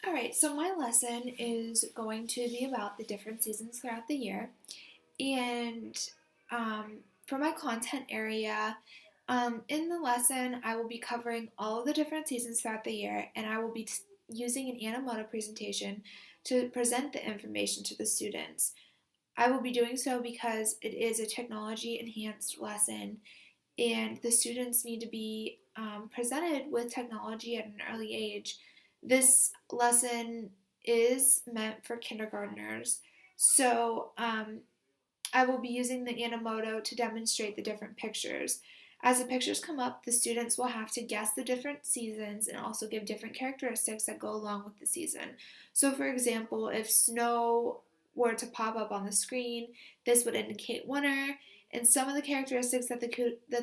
All right, so my lesson is going to be about the different seasons throughout the year. And for my content area, in the lesson, I will be covering all of the different seasons throughout the year, and I will be using an Animoto presentation to present the information to the students. I will be doing so because it is a technology enhanced lesson, and the students need to be presented with technology at an early age. This lesson is meant for kindergartners, so I will be using the Animoto to demonstrate the different pictures. As the pictures come up, the students will have to guess the different seasons and also give different characteristics that go along with the season. So, for example, if snow were to pop up on the screen, this would indicate winter, and some of the characteristics that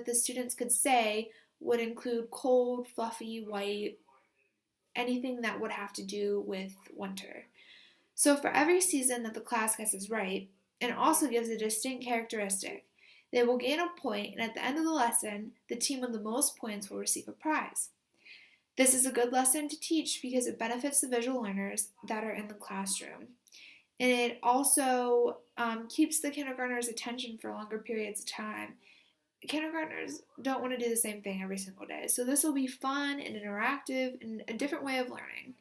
the students could say would include cold, fluffy, white, anything that would have to do with winter. So for every season that the class guesses right, and also gives a distinct characteristic, they will gain a point, and at the end of the lesson, the team with the most points will receive a prize. This is a good lesson to teach because it benefits the visual learners that are in the classroom. And it also keeps the kindergartners' attention for longer periods of time. Kindergartners don't want to do the same thing every single day, so this will be fun and interactive and a different way of learning.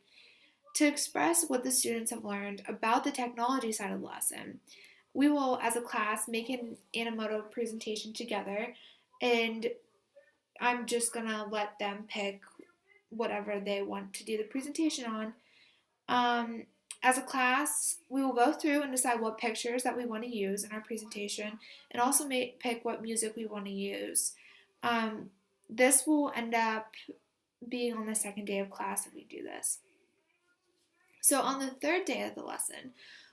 To express what the students have learned about the technology side of the lesson, we will, as a class, make an Animoto presentation together, and I'm just gonna let them pick whatever they want to do the presentation on. Um, as a class, we will go through and decide what pictures that we want to use in our presentation, and also pick what music we want to use. Um, this will end up being on the second day of class if we do this. So on the third day of the lesson,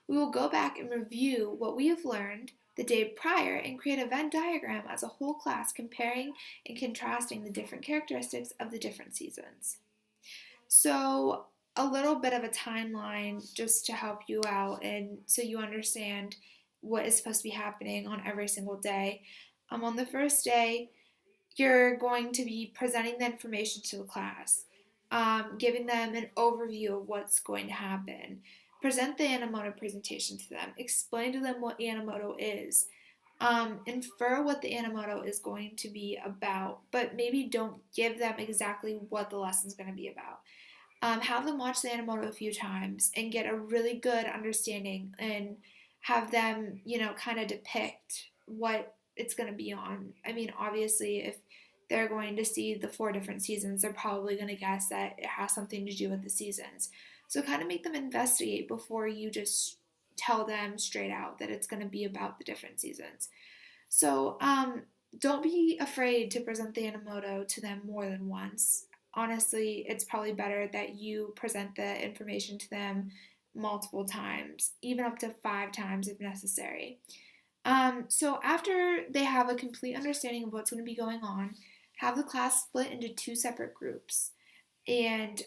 we will go back and review what we have learned the day prior and create a Venn diagram as a whole class comparing and contrasting the different characteristics of the different seasons. So a little bit of a timeline just to help you out and so you understand what is supposed to be happening on every single day. On the first day, you're going to be presenting the information to the class, giving them an overview of what's going to happen. Present the Animoto presentation to them. Explain to them what Animoto is. Infer what the Animoto is going to be about, but maybe don't give them exactly what the lesson's going to be about. Have them watch the Animoto a few times and get a really good understanding and have them, kind of depict what it's going to be on. I mean, obviously, if they're going to see the four different seasons, they're probably going to guess that it has something to do with the seasons. So kind of make them investigate before you just tell them straight out that it's going to be about the different seasons. So don't be afraid to present the Animoto to them more than once. Honestly, it's probably better that you present the information to them multiple times, even up to 5 times if necessary. So after they have a complete understanding of what's going to be going on, have the class split into two separate groups. And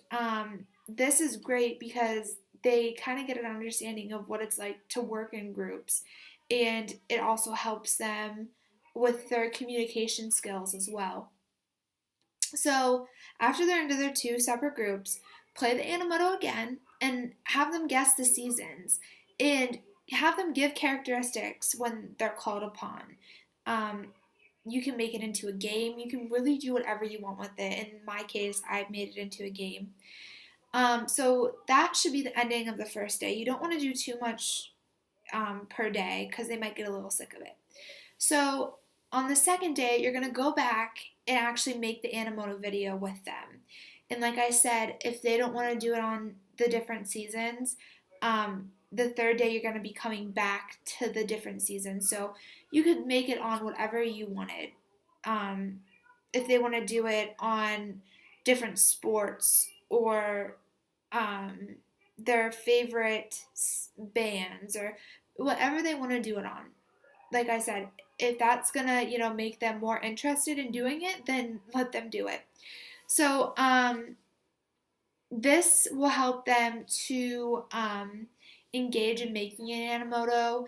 this is great because they kind of get an understanding of what it's like to work in groups. And it also helps them with their communication skills as well. So after they're into their two separate groups, play the Animoto again and have them guess the seasons. And have them give characteristics when they're called upon. Um, you can make it into a game. You can really do whatever you want with it. In my case, I've made it into a game. So that should be the ending of the first day. You don't want to do too much per day because they might get a little sick of it. So on the second day, you're going to go back and actually make the Animoto video with them. And like I said, if they don't want to do it on the different seasons, the third day you're going to be coming back to the different seasons. So you could make it on whatever you wanted. If they want to do it on different sports or their favorite bands or whatever they want to do it on. Like I said, if that's gonna, make them more interested in doing it, then let them do it. So this will help them to engage in making an Animoto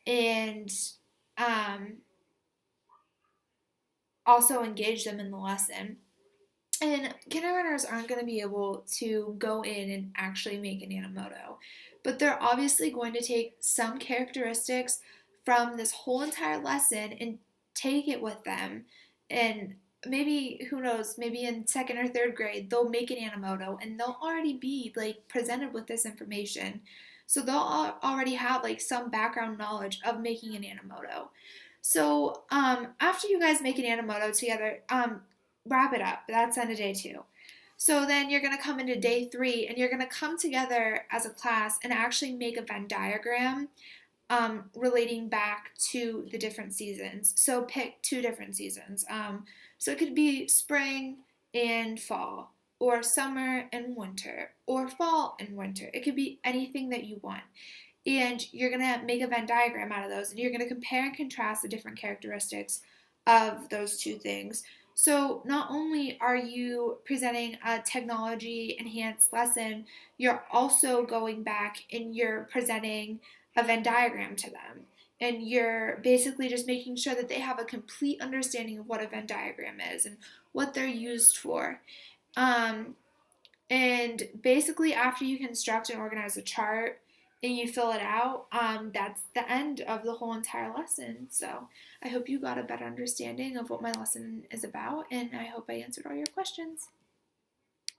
and um, also engage them in the lesson. And kindergartners aren't going to be able to go in and actually make an Animoto, but they're obviously going to take some characteristics from this whole entire lesson and take it with them. And maybe, who knows, maybe in second or third grade, they'll make an Animoto and they'll already be like presented with this information. So they'll already have like some background knowledge of making an Animoto. So after you guys make an Animoto together, wrap it up. That's end of day 2. So then you're going to come into day 3 and you're going to come together as a class and actually make a Venn diagram relating back to the different seasons. So pick 2 different seasons. So it could be spring and fall, or summer and winter, or fall and winter. It could be anything that you want. And you're going to make a Venn diagram out of those, and you're going to compare and contrast the different characteristics of those 2 things. So not only are you presenting a technology enhanced lesson, you're also going back and you're presenting a Venn diagram to them. And you're basically just making sure that they have a complete understanding of what a Venn diagram is and what they're used for. Um, and basically, after you construct and organize a chart and you fill it out, that's the end of the whole entire lesson. So I hope you got a better understanding of what my lesson is about, and I hope I answered all your questions.